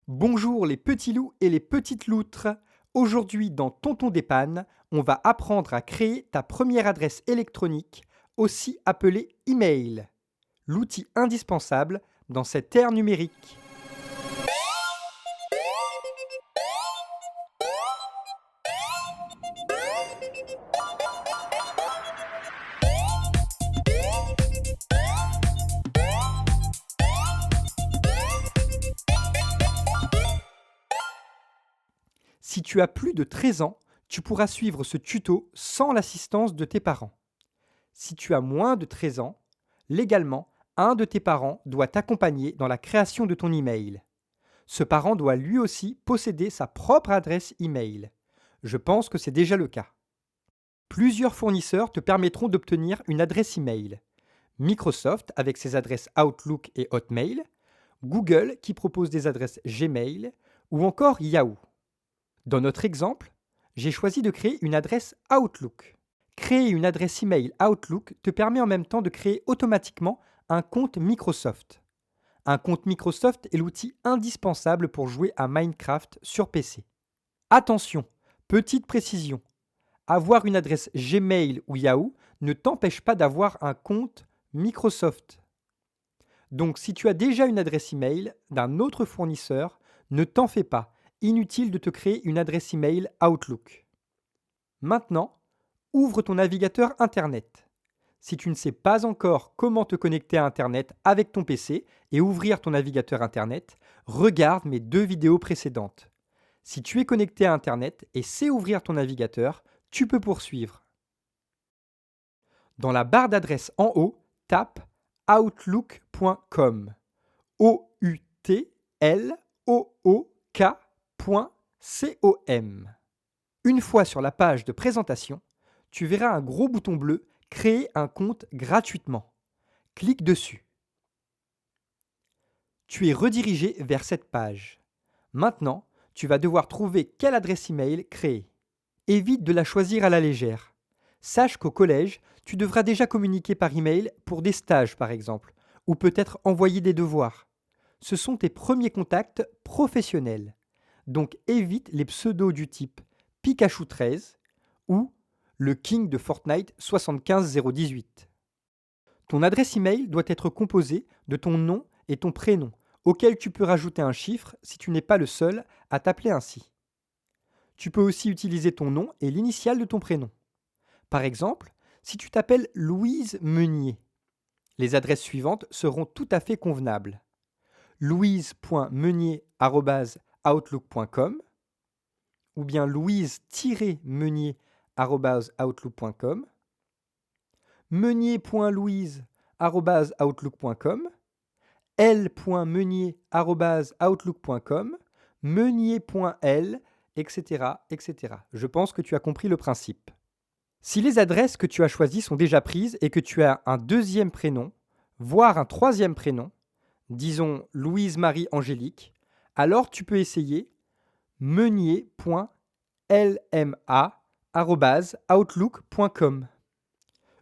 Bonjour les petits loups et les petites loutres. Aujourd'hui dans Tonton Dépanne, on va apprendre à créer ta première adresse électronique, aussi appelée email, l'outil indispensable dans cette ère numérique. Si tu as plus de 13 ans, tu pourras suivre ce tuto sans l'assistance de tes parents. Si tu as moins de 13 ans, légalement, un de tes parents doit t'accompagner dans la création de ton email. Ce parent doit lui aussi posséder sa propre adresse email. Je pense que c'est déjà le cas. Plusieurs fournisseurs te permettront d'obtenir une adresse email. Microsoft avec ses adresses Outlook et Hotmail, Google qui propose des adresses Gmail ou encore Yahoo. Dans notre exemple, j'ai choisi de créer une adresse Outlook. Créer une adresse email Outlook te permet en même temps de créer automatiquement un compte Microsoft. Un compte Microsoft est l'outil indispensable pour jouer à Minecraft sur PC. Attention, petite précision, avoir une adresse Gmail ou Yahoo ne t'empêche pas d'avoir un compte Microsoft. Donc si tu as déjà une adresse email d'un autre fournisseur, ne t'en fais pas, inutile de te créer une adresse email Outlook. Maintenant, ouvre ton navigateur Internet. Si tu ne sais pas encore comment te connecter à Internet avec ton PC et ouvrir ton navigateur Internet, regarde mes 2 vidéos précédentes. Si tu es connecté à Internet et sais ouvrir ton navigateur, tu peux poursuivre. Dans la barre d'adresse en haut, tape outlook.com. outlook.com. Une fois sur la page de présentation, tu verras un gros bouton bleu Créer un compte gratuitement. Clique dessus. Tu es redirigé vers cette page. Maintenant, tu vas devoir trouver quelle adresse email créer. Évite de la choisir à la légère. Sache qu'au collège, tu devras déjà communiquer par email pour des stages par exemple, ou peut-être envoyer des devoirs. Ce sont tes premiers contacts professionnels. Donc évite les pseudos du type Pikachu 13 ou le King de Fortnite 75018. Ton adresse email doit être composée de ton nom et ton prénom, auquel tu peux rajouter un chiffre si tu n'es pas le seul à t'appeler ainsi. Tu peux aussi utiliser ton nom et l'initiale de ton prénom. Par exemple, si tu t'appelles Louise Meunier, les adresses suivantes seront tout à fait convenables. louise.meunier@outlook.com ou bien louise-meunier@outlook.com, meunier.louise@outlook.com, l.meunier@outlook.com, meunier.l, etc., etc. Je pense que tu as compris le principe. Si les adresses que tu as choisies sont déjà prises et que tu as un deuxième prénom, voire un troisième prénom, disons Louise-Marie-Angélique, alors tu peux essayer meunier.lma@outlook.com.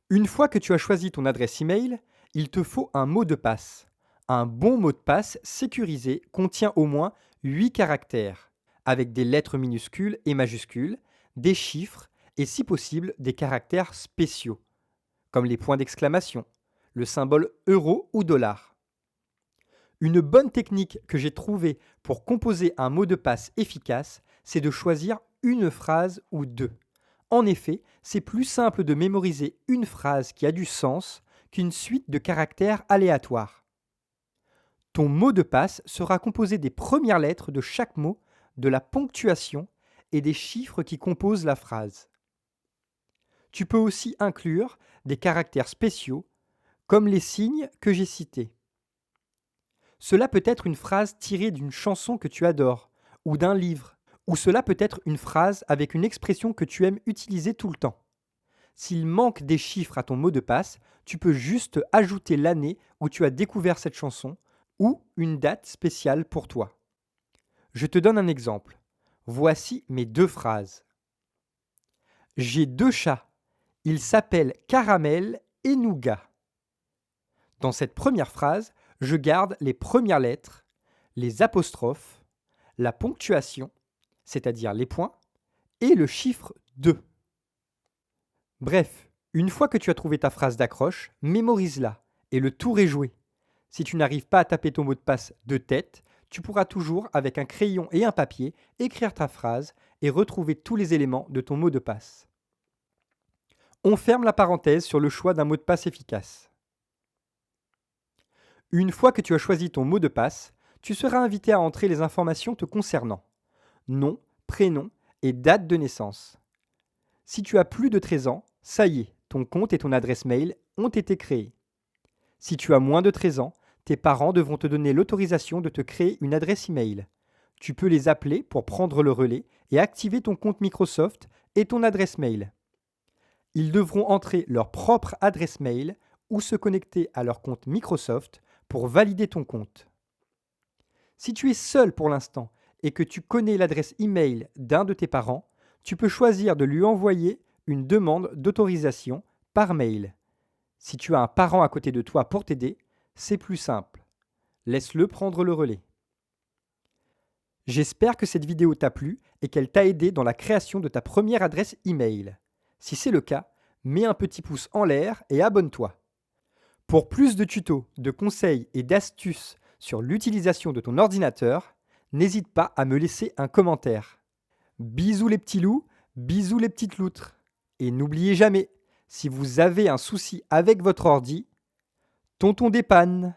Une fois que tu as choisi ton adresse email, il te faut un mot de passe. Un bon mot de passe sécurisé contient au moins 8 caractères, avec des lettres minuscules et majuscules, des chiffres et si possible des caractères spéciaux, comme les points d'exclamation, le symbole euro ou dollar. Une bonne technique que j'ai trouvée pour composer un mot de passe efficace, c'est de choisir une phrase ou deux. En effet, c'est plus simple de mémoriser une phrase qui a du sens qu'une suite de caractères aléatoires. Ton mot de passe sera composé des premières lettres de chaque mot, de la ponctuation et des chiffres qui composent la phrase. Tu peux aussi inclure des caractères spéciaux, comme les signes que j'ai cités. Cela peut être une phrase tirée d'une chanson que tu adores, ou d'un livre, ou cela peut être une phrase avec une expression que tu aimes utiliser tout le temps. S'il manque des chiffres à ton mot de passe, tu peux juste ajouter l'année où tu as découvert cette chanson ou une date spéciale pour toi. Je te donne un exemple. Voici mes 2 phrases. J'ai 2 chats. Ils s'appellent Caramel et Nougat. Dans cette première phrase, je garde les premières lettres, les apostrophes, la ponctuation, c'est-à-dire les points, et le chiffre 2. Bref, une fois que tu as trouvé ta phrase d'accroche, mémorise-la et le tour est joué. Si tu n'arrives pas à taper ton mot de passe de tête, tu pourras toujours, avec un crayon et un papier, écrire ta phrase et retrouver tous les éléments de ton mot de passe. On ferme la parenthèse sur le choix d'un mot de passe efficace. Une fois que tu as choisi ton mot de passe, tu seras invité à entrer les informations te concernant. Nom, prénom et date de naissance. Si tu as plus de 13 ans, ça y est, ton compte et ton adresse mail ont été créés. Si tu as moins de 13 ans, tes parents devront te donner l'autorisation de te créer une adresse email. Tu peux les appeler pour prendre le relais et activer ton compte Microsoft et ton adresse mail. Ils devront entrer leur propre adresse mail ou se connecter à leur compte Microsoft pour valider ton compte. Si tu es seul pour l'instant et que tu connais l'adresse email d'un de tes parents, tu peux choisir de lui envoyer une demande d'autorisation par mail. Si tu as un parent à côté de toi pour t'aider, c'est plus simple. Laisse-le prendre le relais. J'espère que cette vidéo t'a plu et qu'elle t'a aidé dans la création de ta première adresse email. Si c'est le cas, mets un petit pouce en l'air et abonne-toi. Pour plus de tutos, de conseils et d'astuces sur l'utilisation de ton ordinateur, n'hésite pas à me laisser un commentaire. Bisous les petits loups, bisous les petites loutres. Et n'oubliez jamais, si vous avez un souci avec votre ordi, tonton dépanne.